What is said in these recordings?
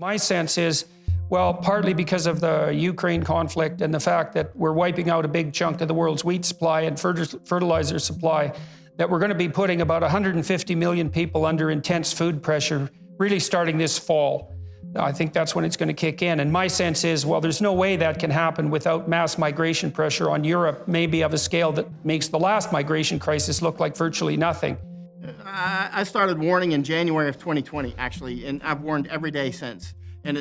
My sense is, well, partly because of the Ukraine conflict and the fact that we're wiping out a big chunk of the world's wheat supply and fertilizer supply, that we're going to be putting about 150 million people under intense food pressure, really starting this fall. I think that's when it's going to kick in. And my sense is, well, there's no way that can happen without mass migration pressure on Europe, maybe of a scale that makes the last migration crisis look like virtually nothing. I started warning in January of 2020, actually, and I've warned every day since. And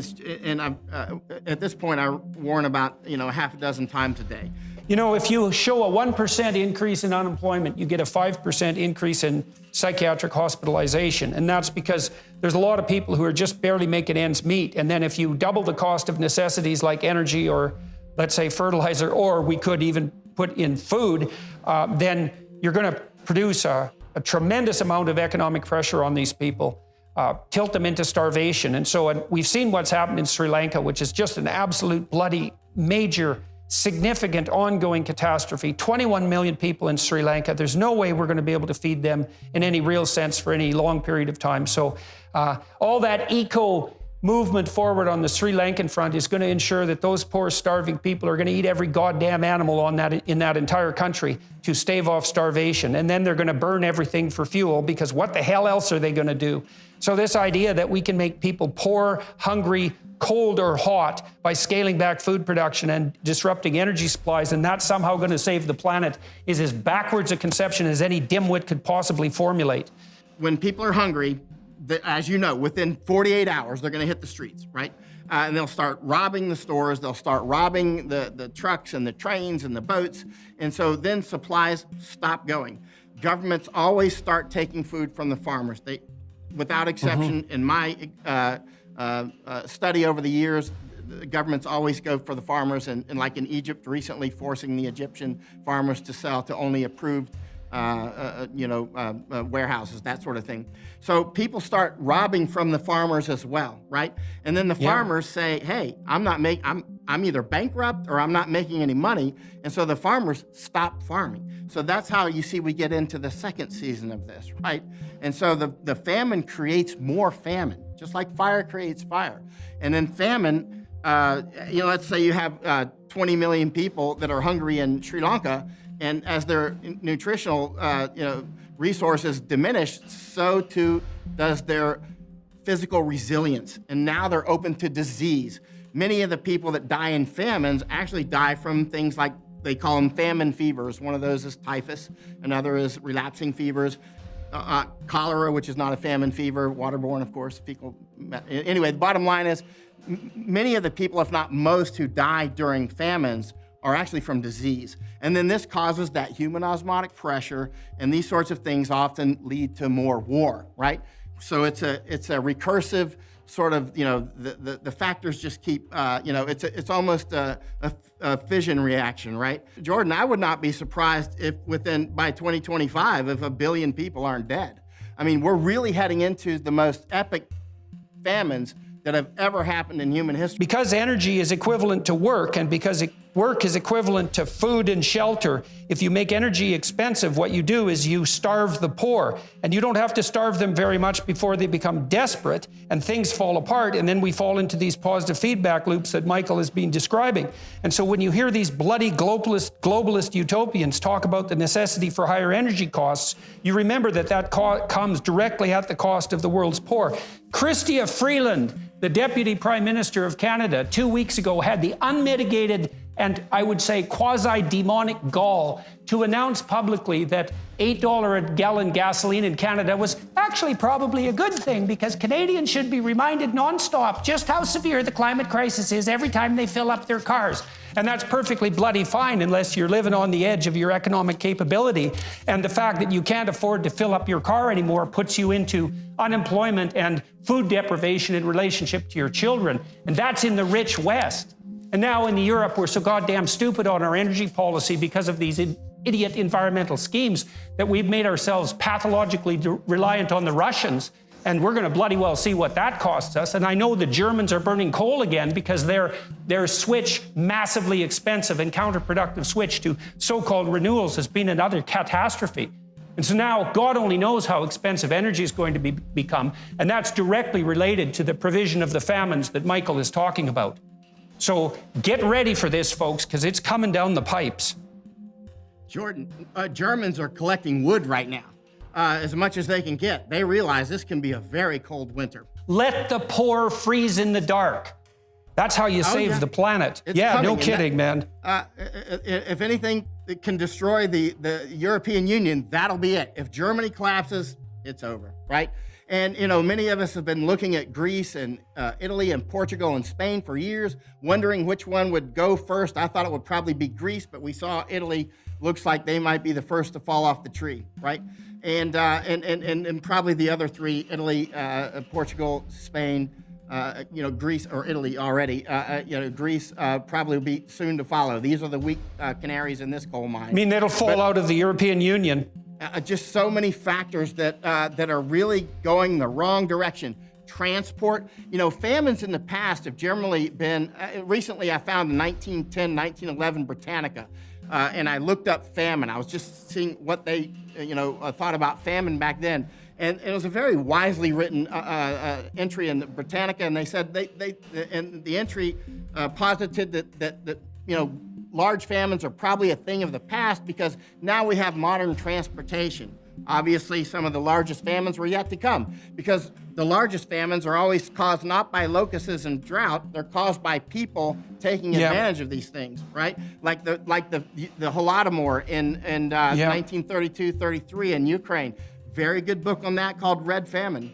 at this point, I warn about, a half a dozen times a day. If you show a 1% increase in unemployment, you get a 5% increase in psychiatric hospitalization. And that's because there's a lot of people who are just barely making ends meet. And then if you double the cost of necessities like energy or, let's say, fertilizer, or we could even put in food, then you're going to produce a tremendous amount of economic pressure on these people. Tilt them into starvation. And so we've seen what's happened in Sri Lanka, which is just an absolute bloody, major, significant, ongoing catastrophe. 21 million people in Sri Lanka. There's no way we're going to be able to feed them in any real sense for any long period of time. So all that eco movement forward on the Sri Lankan front is going to ensure that those poor starving people are going to eat every goddamn animal in that entire country to stave off starvation. And then they're going to burn everything for fuel, because what the hell else are they going to do? So this idea that we can make people poor, hungry, cold or hot by scaling back food production and disrupting energy supplies, and that's somehow going to save the planet, is as backwards a conception as any dimwit could possibly formulate. When people are hungry, as you know, within 48 hours, they're going to hit the streets, right? And they'll start robbing the stores. They'll start robbing the trucks and the trains and the boats. And so then supplies stop going. Governments always start taking food from the farmers. They, without exception, in my study over the years, the governments always go for the farmers, and like in Egypt recently, forcing the Egyptian farmers to sell to only approved warehouses, that sort of thing. So people start robbing from the farmers as well, right? And then the farmers say, hey, I'm either bankrupt or I'm not making any money. And so the farmers stop farming. So that's how you see we get into the second season of this, right? And so the famine creates more famine, just like fire creates fire. And then famine, let's say you have 20 million people that are hungry in Sri Lanka, and as their nutritional resources diminish, so too does their physical resilience. And now they're open to disease. Many of the people that die in famines actually die from things like, they call them famine fevers. One of those is typhus, another is relapsing fevers. Cholera, which is not a famine fever, waterborne, of course, fecal. Anyway, the bottom line is, many of the people, if not most, who die during famines are actually from disease. And then this causes that human osmotic pressure, and these sorts of things often lead to more war, right? So it's a recursive sort of, the factors just keep, it's almost a fission reaction, right? Jordan, I would not be surprised if by 2025, if 1 billion people aren't dead. I mean, we're really heading into the most epic famines that have ever happened in human history. Because energy is equivalent to work, and because work is equivalent to food and shelter, if you make energy expensive, what you do is you starve the poor. And you don't have to starve them very much before they become desperate and things fall apart, and then we fall into these positive feedback loops that Michael has been describing. And so when you hear these bloody globalist utopians talk about the necessity for higher energy costs, you remember that comes directly at the cost of the world's poor. Chrystia Freeland, the Deputy Prime Minister of Canada, 2 weeks ago had the unmitigated and I would say quasi-demonic gall to announce publicly that $8 a gallon gasoline in Canada was actually probably a good thing, because Canadians should be reminded nonstop just how severe the climate crisis is every time they fill up their cars. And that's perfectly bloody fine unless you're living on the edge of your economic capability. And the fact that you can't afford to fill up your car anymore puts you into unemployment and food deprivation in relationship to your children. And that's in the rich West. And now in Europe, we're so goddamn stupid on our energy policy because of these idiot environmental schemes that we've made ourselves pathologically reliant on the Russians. And we're going to bloody well see what that costs us. And I know the Germans are burning coal again because their switch, massively expensive and counterproductive switch to so-called renewals, has been another catastrophe. And so now God only knows how expensive energy is going to become, and that's directly related to the provision of the famines that Michael is talking about. So get ready for this, folks, because it's coming down the pipes. Jordan, Germans are collecting wood right now, as much as they can get. They realize this can be a very cold winter. Let the poor freeze in the dark. That's how you save the planet. It's yeah, coming, no kidding, man. If anything that can destroy the European Union, that'll be it. If Germany collapses, it's over, right? And, you know, many of us have been looking at Greece and Italy and Portugal and Spain for years, wondering which one would go first. I thought it would probably be Greece, but we saw Italy. Looks like they might be the first to fall off the tree, right? And probably the other three, Italy, Portugal, Spain, you know, Greece or Italy already. You know, Greece probably will be soon to follow. These are the weak canaries in this coal mine. I mean, it'll fall out of the European Union. Just so many factors that are really going the wrong direction. Transport, you know, famines in the past have generally been, recently I found the 1910, 1911 Britannica, and I looked up famine. I was just seeing what they, you know, thought about famine back then. And it was a very wisely written entry in the Britannica, and they said and the entry posited that you know, large famines are probably a thing of the past because now we have modern transportation. Obviously, some of the largest famines were yet to come because the largest famines are always caused not by locusts and drought, they're caused by people taking advantage of these things, right? Like the Holodomor in 1932-33 in Ukraine. Very good book on that called Red Famine.